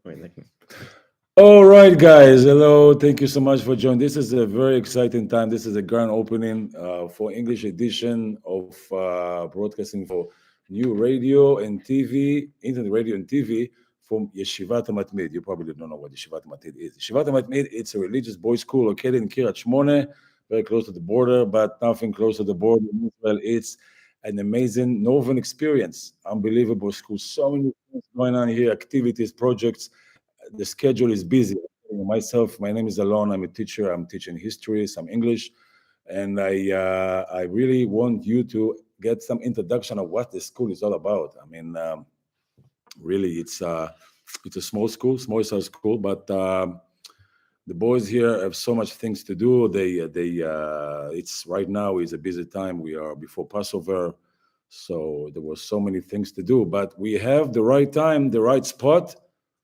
Wait, let me. All right, guys. Hello. Thank you so much for joining. This is a very exciting time. This is a grand opening for English edition of broadcasting for new radio and TV, internet radio and TV from Yeshivat Matmid. You probably don't know what Yeshivat Matmid is. Yeshivat Matmid, it's a religious boys' school located in Kiryat Shmone, very close to the border, but nothing close to the border in Israel. It's an amazing northern experience. Unbelievable school. So many things going on here, activities, projects. The schedule is busy. Myself, my name is Alon. I'm a teacher. I'm teaching history, some English, and I really want you to get some introduction of what the school is all about. I mean, really, it's a small school, small size school, but the boys here have so much things to do. It's right now is a busy time. We are before Passover, so there was so many things to do. But we have the right time, the right spot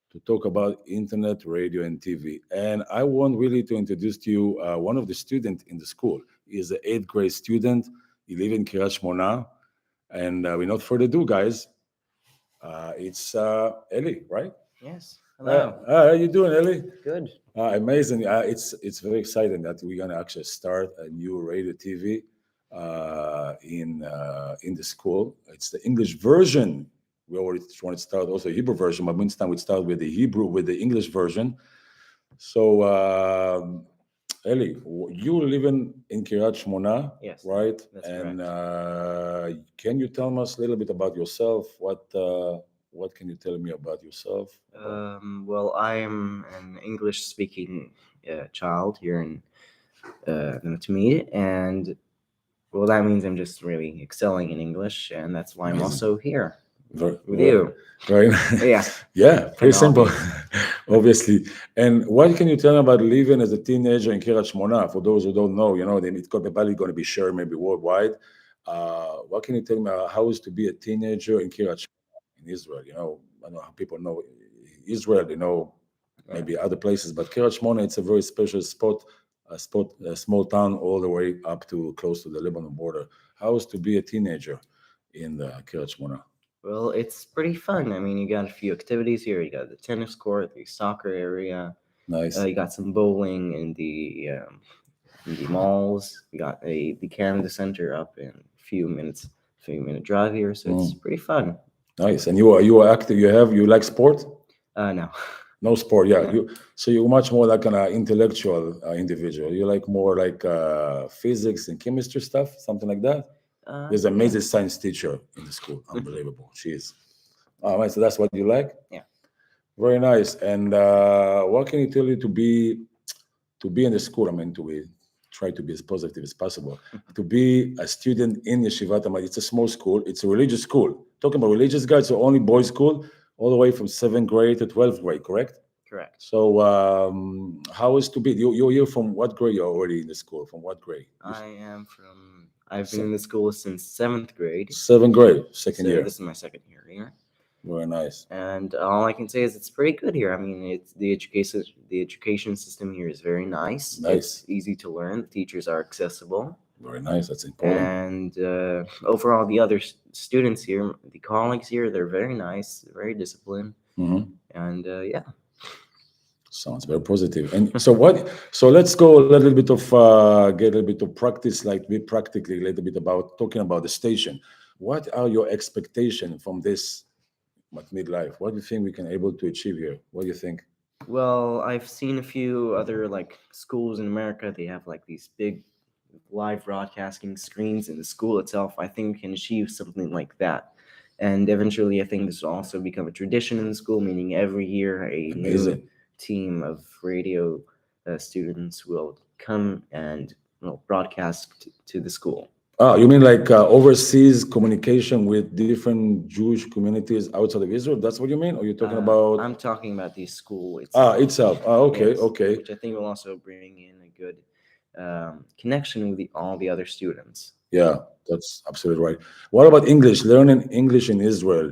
to talk about internet, radio, and TV. And I want really to introduce to you one of the students in the school. He is an eighth grade student. He lives in Kiryat Shmona. And without further ado, guys, it's Eli, right? Yes. Hello. How you doing, Eli? Good. Amazing. It's very exciting that we're gonna actually start a new radio TV in the school. It's the English version. We already want to start also Hebrew version, but this time we start with the Hebrew with the English version. So, Eli, you live in Kiryat Shmona, Yes. right? That's And correct. can you tell us a little bit about yourself? What can you tell me about yourself? Well, I am an English-speaking child here in Matmid, and well, that means I'm just really excelling in English, and that's why I'm Amazing. also here Very, with you. very, Yeah, yeah, pretty kind of simple, obvious. obviously. And what can you tell me about living as a teenager in Kiryat Shmona? For those who don't know, it's probably going to be shared maybe worldwide. What can you tell me about how is to be a teenager in Kiryat Shmona in Israel? I know how people know Israel, maybe other places, but Kiryat Shmona, it's a very special spot, a small town all the way up to close to the Lebanon border. How is to be a teenager in the Kiryat Shmona? Well, it's pretty fun. I mean, you got a few activities here. You got the tennis court, the soccer area. Nice. You got some bowling in the malls. You got the Canada Center up in a few minute drive here. So it's pretty fun. Nice. And you are active. You like sport? No. No sport. Yeah. No. So you're much more like an intellectual individual. You like more like physics and chemistry stuff, something like that. There's an Yeah. amazing science teacher in the school. Unbelievable. She is. All right. So that's what you like. Yeah. Very nice. And what can you tell you to be in the school? I mean, try to be as positive as possible. To be a student in Yeshivat Amad, it's a small school. It's a religious school. Talking about religious guys, so only boys' school, all the way from 7th grade to 12th grade, correct? Correct. So, how is to be? You're from what grade? You're already in the school. From what grade? I've been in the school since 7th grade. 7th grade, second So year. this is my second year here. Very nice. And all I can say is it's pretty good here. I mean, it's the education system here is very nice. Nice. It's easy to learn. The teachers are accessible. Very nice. That's important. And overall, the other students here, the colleagues here, they're very nice, very disciplined. Mhm. And yeah. Sounds very positive. And so what? So let's go a little bit of get a little bit of practice, like be practically a little bit about talking about the station. What are your expectations from this MatmidLive? What do you think we can able to achieve here? What do you think? Well, I've seen a few other like schools in America. They have like these big live broadcasting screens in the school itself. I think we can achieve something like that. And eventually, I think this will also become a tradition in the school, meaning every year a new Amazing. team of radio students will come and broadcast to the school. You mean like overseas communication with different Jewish communities outside of Israel? That's what you mean? Or you're talking about? I'm talking about the school itself. Itself. Okay, Yes, okay. which I think will also bring in a good connection with all the other students. Yeah, that's absolutely right. What about English? Learning English in Israel.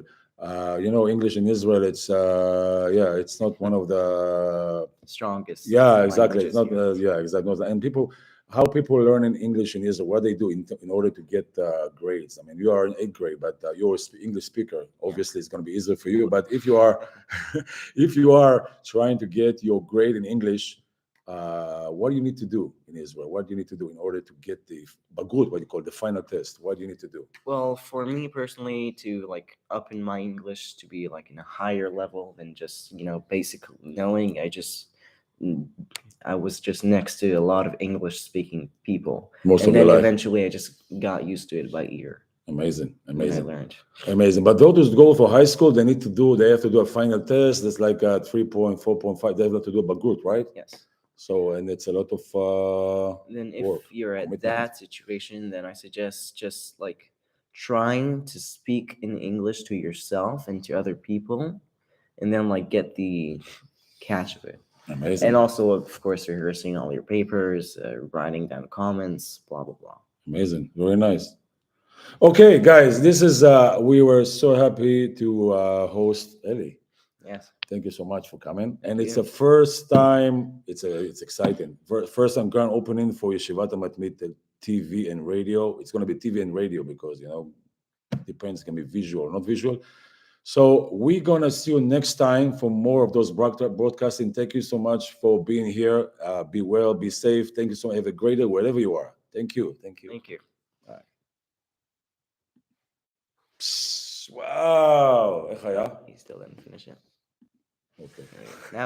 English in Israel. It's not one of the Strongest. yeah, exactly. It's not languages here. yeah, exactly. And people, how people learn in English in Israel, what they do in order to get grades. I mean, you are in eighth grade, but you're English speaker. Yeah. Obviously, it's going to be easier for you. But if you are, if you are trying to get your grade in English, what do you need to do in Israel? What do you need to do in order to get the bagut, what you call the final test? What do you need to do? Well, for me personally, to like up in my English to be like in a higher level than just basic knowing, mm, I was just next to a lot of English speaking people, Most and of your then life. eventually I just got used to it by ear, Amazing, and then I amazing. learned. Amazing. But those who go for high school, they have to do a final test. That's like a 3.4.5. They have to do a bagut, right? Yes. So, and it's a lot of Then if work, you're at commitment. that situation, then I suggest just like trying to speak in English to yourself and to other people, and then like get the catch of it. Amazing. And also, of course, rehearsing all your papers, writing down comments, blah blah blah. Amazing. Very nice. Okay, guys, this is we were so happy to host Ellie. Yes. Thank you so much for coming. Thank And it's you. the first time. It's exciting. First time grand opening for Yeshivat Matmid TV and radio. It's going to be TV and radio because depends. It can be visual, not visual. So we're gonna see you next time for more of those broadcasting. Thank you so much for being here. Be well, be safe. Thank you so much. Have a great day wherever you are. Thank you. Thank you. Thank you. All right. Wow. איך היה? He still didn't finish it. Okay. Now